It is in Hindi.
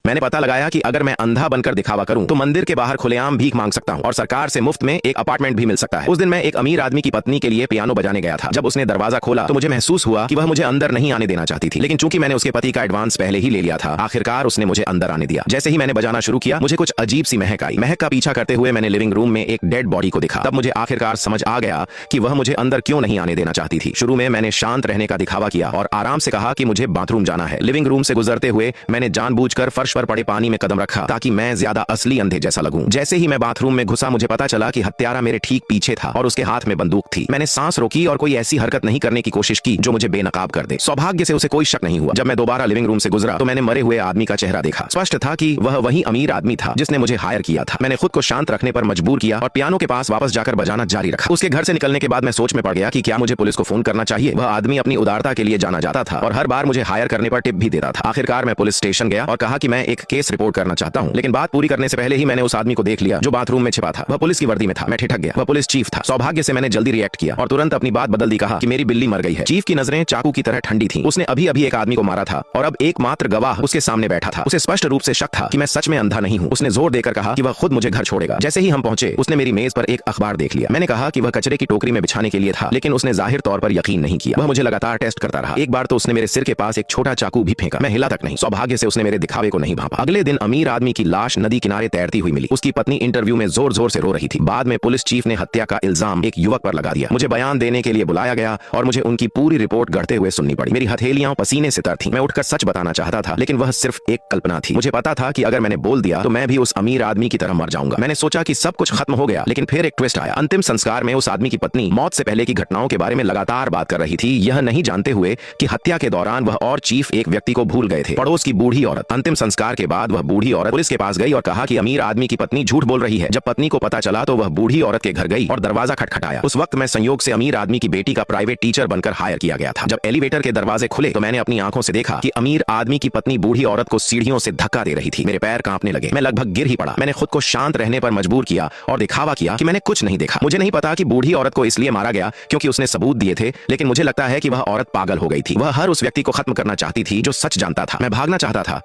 मैंने पता लगाया कि अगर मैं अंधा बनकर दिखावा करूं तो मंदिर के बाहर खुलेआम भीख मांग सकता हूं और सरकार से मुफ्त में एक अपार्टमेंट भी मिल सकता है। उस दिन मैं एक अमीर आदमी की पत्नी के लिए पियानो बजाने गया था। जब उसने दरवाजा खोला तो मुझे महसूस हुआ कि वह मुझे अंदर नहीं आने देना चाहती थी, लेकिन चूंकि मैंने उसके पति का एडवांस पहले ही ले लिया था, आखिरकार उसने मुझे अंदर आने दिया। जैसे ही मैंने बजाना शुरू किया, मुझे कुछ अजीब सी महक आई। महक का पीछा करते हुए मैंने लिविंग रूम में एक डेड बॉडी को देखा। तब मुझे आखिरकार समझ आ गया कि वह मुझे अंदर क्यों नहीं आने देना चाहती थी। शुरू में मैंने शांत रहने का दिखावा किया और आराम से कहा कि मुझे बाथरूम जाना है। लिविंग रूम से गुजरते हुए मैंने जानबूझकर फर्श पर पड़े पानी में कदम रखा ताकि मैं ज्यादा असली अंधे जैसा लगूं। जैसे ही मैं बाथरूम में घुसा, मुझे पता चला कि हत्यारा मेरे ठीक पीछे था और उसके हाथ में बंदूक थी। मैंने सांस रोकी और कोई ऐसी हरकत नहीं करने की कोशिश की जो मुझे बेनकाब कर दे। सौभाग्य से उसे कोई शक नहीं हुआ। जब मैं दोबारा लिविंग रूम से गुजरा तो मैंने मरे हुए आदमी का चेहरा देखा। स्पष्ट था कि वह वही अमीर आदमी था जिसने मुझे हायर किया था। मैंने खुद को शांत रखने पर मजबूर किया और पियानो के पास वापस जाकर बजाना जारी रखा। उसके घर से निकलने के बाद मैं सोच में पड़ गया कि क्या मुझे पुलिस को फोन करना चाहिए। वह आदमी अपनी उदारता के लिए जाना जाता था और हर बार मुझे हायर करने पर टिप भी देता था। आखिरकार मैं पुलिस स्टेशन गया और कहा कि मैं एक केस रिपोर्ट करना चाहता हूं, लेकिन बात पूरी करने से पहले ही मैंने उस आदमी को देख लिया जो बाथरूम में छिपा था। वह पुलिस की वर्दी में था। मैं ठिठक गया। वह पुलिस चीफ था। सौभाग्य से मैंने जल्दी रिएक्ट किया और तुरंत अपनी बात बदल दी। कहा कि मेरी बिल्ली मर गई है। चीफ की नजरें चाकू की तरह ठंडी थीं। उसने अभी अभी एक आदमी को मारा था और अब एकमात्र गवाह उसके सामने बैठा था। उसे स्पष्ट रूप से शक था कि मैं सच में अंधा नहीं हूं। उसने जोर देकर कहा कि वह खुद मुझे घर छोड़ेगा। जैसे ही हम पहुंचे, उसने मेरी मेज पर एक अखबार देख लिया। मैंने कहा कि वह कचरे की टोकरी में बिछाने के लिए था, लेकिन उसने जाहिर तौर पर यकीन नहीं किया। वह मुझे लगातार टेस्ट करता रहा। एक बार तो उसने मेरे सिर के पास एक छोटा चाकू भी फेंका। मैं हिला तक नहीं। सौभाग्य से उसने मेरे दिखावे को नहीं भांपा। अगले दिन अमीर आदमी की लाश नदी किनारे तैरती हुई मिली। उसकी पत्नी इंटरव्यू में जोर जोर से रो रही थी। बाद में पुलिस चीफ ने हत्या का इल्जाम एक युवक पर लगा दिया। मुझे बयान देने के लिए बुलाया गया और मुझे उनकी पूरी रिपोर्ट गढ़ते हुए सुननी पड़ी। मेरी हथेलियां पसीने से तर थीं। मैं उठकर सच बताना चाहता था, लेकिन वह सिर्फ एक कल्पना थी। मुझे पता था कि अगर मैंने बोल दिया तो मैं भी उस अमीर आदमी की तरह मर जाऊंगा। मैंने सोचा कि सब कुछ खत्म हो गया, लेकिन फिर एक ट्विस्ट आया। अंतिम संस्कार में उस आदमी की पत्नी मौत से पहले की घटनाओं के बारे में लगातार बात कर रही थी, यह नहीं जानते हुए कि हत्या के दौरान वह और चीफ एक व्यक्ति को भूल गए थे, पड़ोस की बूढ़ी औरत। अंतिम संस्कार के बाद वह बूढ़ी औरत पुलिस के पास गई और कहा कि अमीर आदमी की पत्नी झूठ बोल रही है। जब पत्नी को पता चला तो वह बूढ़ी औरत के घर गई और दरवाजा खटखटाया। उस वक्त मैं संयोग से अमीर आदमी की बेटी का प्राइवेट टीचर बनकर हायर किया गया था। जब एलिवेटर के दरवाजे खुले तो मैंने अपनी आंखों से देखा कि अमीर आदमी की पत्नी बूढ़ी औरत को सीढ़ियों से धक्का दे रही थी। मेरे पैर कांपने लगे। मैं लगभग गिर ही पड़ा। मैंने खुद को शांत रहने पर मजबूर किया और दिखावा किया कि मैंने कुछ नहीं देखा। मुझे नहीं पता कि बूढ़ी औरत को इसलिए मारा गया क्योंकि उसने सबूत दिए थे, लेकिन मुझे लगता है कि वह औरत पागल हो गई थी। वह हर उस व्यक्ति को खत्म करना चाहती थी जो सच जानता था। मैं भागना चाहता था,